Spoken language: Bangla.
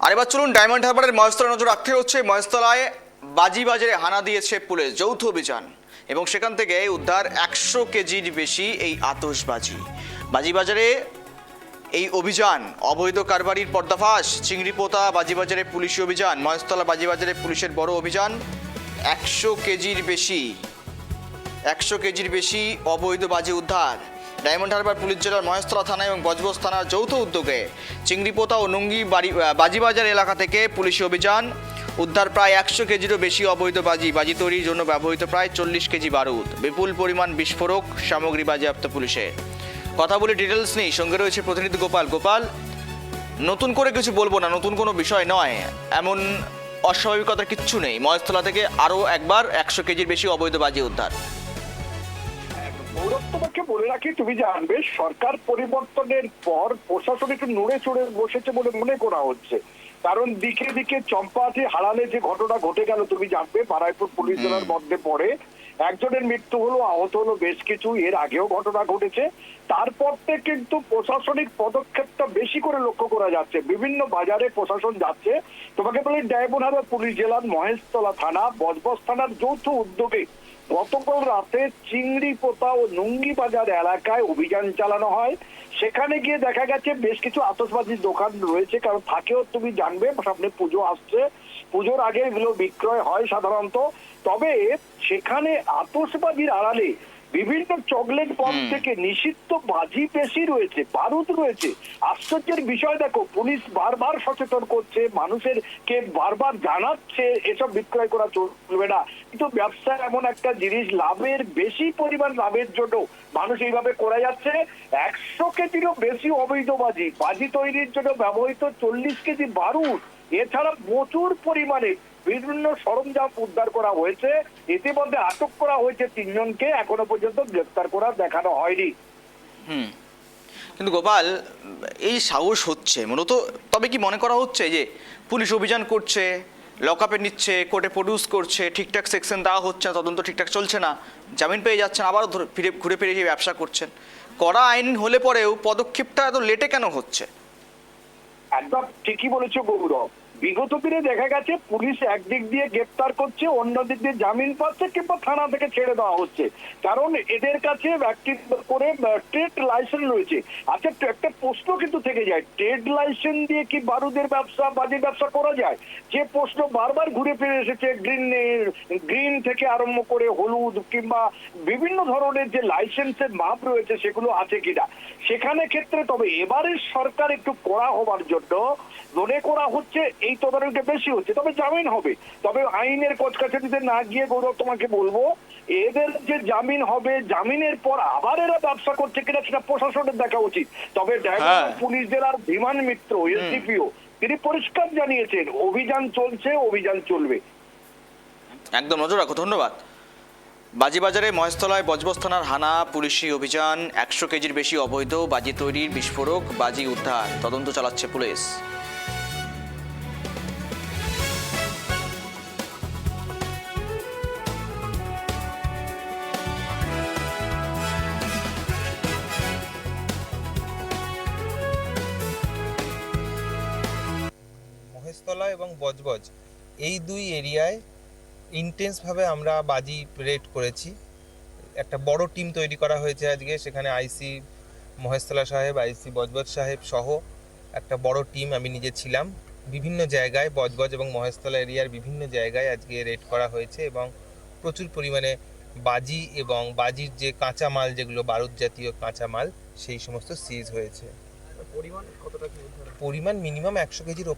আর এবার চলুন ডায়মন্ড হারবারের মহেশতলায় নজর রাখতে হচ্ছে। মহেশতলায় বাজি বাজারে হানা দিয়েছে পুলিশ, যৌথ অভিযান, এবং সেখান থেকে উদ্ধার 100 কেজির বেশি এই আতশবাজি। বাজিবাজারে এই অভিযান, অবৈধ কারবারির পর্দাফাশ, চিংড়িপোতা বাজিবাজারে পুলিশি অভিযান। মহেশতলা বাজিবাজারে পুলিশের বড় অভিযান, 100 কেজির বেশি অবৈধ বাজি উদ্ধার। ডায়মন্ড হারবার পুলিশ জেলার মহেশতলা থানা এবং বজবজ থানার যৌথ উদ্যোগে চিংড়িপোতা ও নুঙ্গি বাজিবাজার এলাকা থেকে পুলিশি অভিযান, উদ্ধার প্রায় 100 কেজিরও বেশি অবৈধ বাজি তৈরির জন্য ব্যবহৃত প্রায় 40 কেজি বারুদ, বিপুল পরিমাণ বিস্ফোরক সামগ্রী বাজেয়াপ্ত পুলিশের। কথা বলে ডিটেলস নেই, সঙ্গে রয়েছে প্রতিনিধি গোপাল। নতুন করে কিছু বলবো না, নতুন কোনো বিষয় নয়, এমন অস্বাভাবিকতার কিচ্ছু নেই। মহেশতলা থেকে আরও একবার 100 কেজির বেশি অবৈধ বাজি উদ্ধার। গৌরব, তোমাকে বলে রাখি, তুমি জানবে সরকার পরিবর্তনের পর প্রশাসন একটু নড়ে চড়ে বসেছে বলে মনে করা হচ্ছে। কারণ দিকে দিকে চম্পাহাটি হারালে যে ঘটনা ঘটে গেল, তুমি জানবে বারাইপুর পুলিশ জেলার মধ্যে পড়ে একজনের মৃত্যু হলো, আহত হলো বেশ কিছু। এর আগেও ঘটনা ঘটেছে। তারপর থেকে কিন্তু প্রশাসনিক পদক্ষেপটা বেশি করে লক্ষ্য করা যাচ্ছে। বিভিন্ন বাজারে প্রশাসন যাচ্ছে। তোমাকে বলি, ডায়মন্ড হারবার পুলিশ জেলার মহেশতলা থানা, বজবজ থানার যৌথ উদ্যোগে গতকাল রাতে চিংড়িপোতা ও নুঙ্গি বাজার এলাকায় অভিযান চালানো হয়। সেখানে গিয়ে দেখা গেছে বেশ কিছু আতশবাজির দোকান রয়েছে, কারণ থাকেও, তুমি জানবে সামনে পুজো আসছে, পুজোর আগে এগুলো বিক্রয় হয় সাধারণত। তবে সেখানে আতশবাজির আড়ালে বিভিন্ন চকলেট বক্স থেকে নিষিদ্ধ বাজি বেশি রয়েছে, বারুদ রয়েছে। আশ্চর্যের বিষয় দেখো, পুলিশ বারবার সচেতন করছে, মানুষের কে বারবার জানাচ্ছে এসব বিক্রয় করা চলবে না, কিন্তু ব্যবসা এমন একটা জিনিস, লাভের বেশি পরিমাণ লাভের জন্য মানুষ এইভাবে করে যাচ্ছে। 100 কেজিরও বেশি অবৈধ বাজি তৈরির জন্য ব্যবহৃত 40 কেজি বারুদ, এছাড়া প্রচুর পরিমাণে বিভিন্ন সরঞ্জাম উদ্ধার করা হয়েছে। ইতিমধ্যে আটক করা হয়েছে 3 জনকে, এখনো পর্যন্ত গ্রেফতার করা দেখানো হয়নি। কিন্তু গোপাল, এই সাহস হচ্ছে মূলত, তবে কি মনে করা হচ্ছে যে পুলিশ অভিযান করছে, লকআপে নিচ্ছে, কোর্টে প্রডিউস করছে, ঠিকঠাক সেকশন দেওয়া হচ্ছে না, তদন্ত ঠিকঠাক চলছে না, জামিন পেয়ে যাচ্ছেন, আবারও ঘুরে ফিরে গিয়ে ব্যবসা করছেন? কড়া আইন হলে পরেও পদক্ষেপটা এত লেটে কেন হচ্ছে? একদম ঠিকই বলেছো গৌরব। বিগত দিনে দেখা গেছে পুলিশ একদিক দিয়ে গ্রেপ্তার করছে, অন্য দিক দিয়ে জামিন পাচ্ছে কিংবা থানা থেকে ছেড়ে দেওয়া হচ্ছে, কারণ এদের কাছে ব্যক্তিগত করে ট্রেড লাইসেন্স রয়েছে। আচ্ছা, একটা প্রশ্ন কিন্তু থেকে যায়, ট্রেড লাইসেন্স দিয়ে কি বারুদের ব্যবসা, বাজির ব্যবসা করা যায়? যে প্রশ্ন বারবার ঘুরে ফিরে এসেছে, গ্রিন থেকে আরম্ভ করে হলুদ কিংবা বিভিন্ন ধরনের যে লাইসেন্সের মাপ রয়েছে সেগুলো আছে কিনা সেখানে ক্ষেত্রে। তবে এবারের সরকার একটু কড়া হবার জন্য মনে করা হচ্ছে এই তদারকিটা বেশি হচ্ছে, তবে জামিন হবে। তবে আইনের কচকাছারিতে না গিয়ে গৌরব, তোমাকে বলবো, এদের যে জামিন হবে, জামিনের পর আবার এরা ব্যবসা করছে কিনা সেটা প্রশাসনের দেখা উচিত। তবে ডায়মন্ড পুলিশ জেলার বিমান মিত্র, এসডিপিও, তিনি পরিষ্কার জানিয়েছেন অভিযান চলছে, অভিযান চলবে। একদম নজর রাখো, ধন্যবাদ। বাজিবাজারে মহেশতলায় বজবজ থানার হানা পুলিশি অভিযান, 100 কেজির বেশি অবৈধ বাজি তৈরির বিস্ফোরক বাজি উদ্ধার, তদন্ত চালাচ্ছে পুলিশ। মহেশতলা এবং বজবজ এই দুই এরিয়ায় ইন্টেন্সভাবে আমরা বাজি রেড করেছি। একটা বড় টিম তৈরি করা হয়েছে আজকে, সেখানে আইসি মহেশতলা সাহেব, আইসি বজবজ সাহেব সহ একটা বড় টিম, আমি নিজে ছিলাম। বিভিন্ন জায়গায় বজবজ এবং মহেশতলা এরিয়ার বিভিন্ন জায়গায় আজকে রেড করা হয়েছে এবং প্রচুর পরিমাণে বাজি এবং বাজির যে কাঁচামাল, যেগুলো বারুদ জাতীয় কাঁচামাল, সেই সমস্ত সিজ হয়েছে। পরিমাণ কতটা? পরিমাণ মিনিমাম 100 কেজির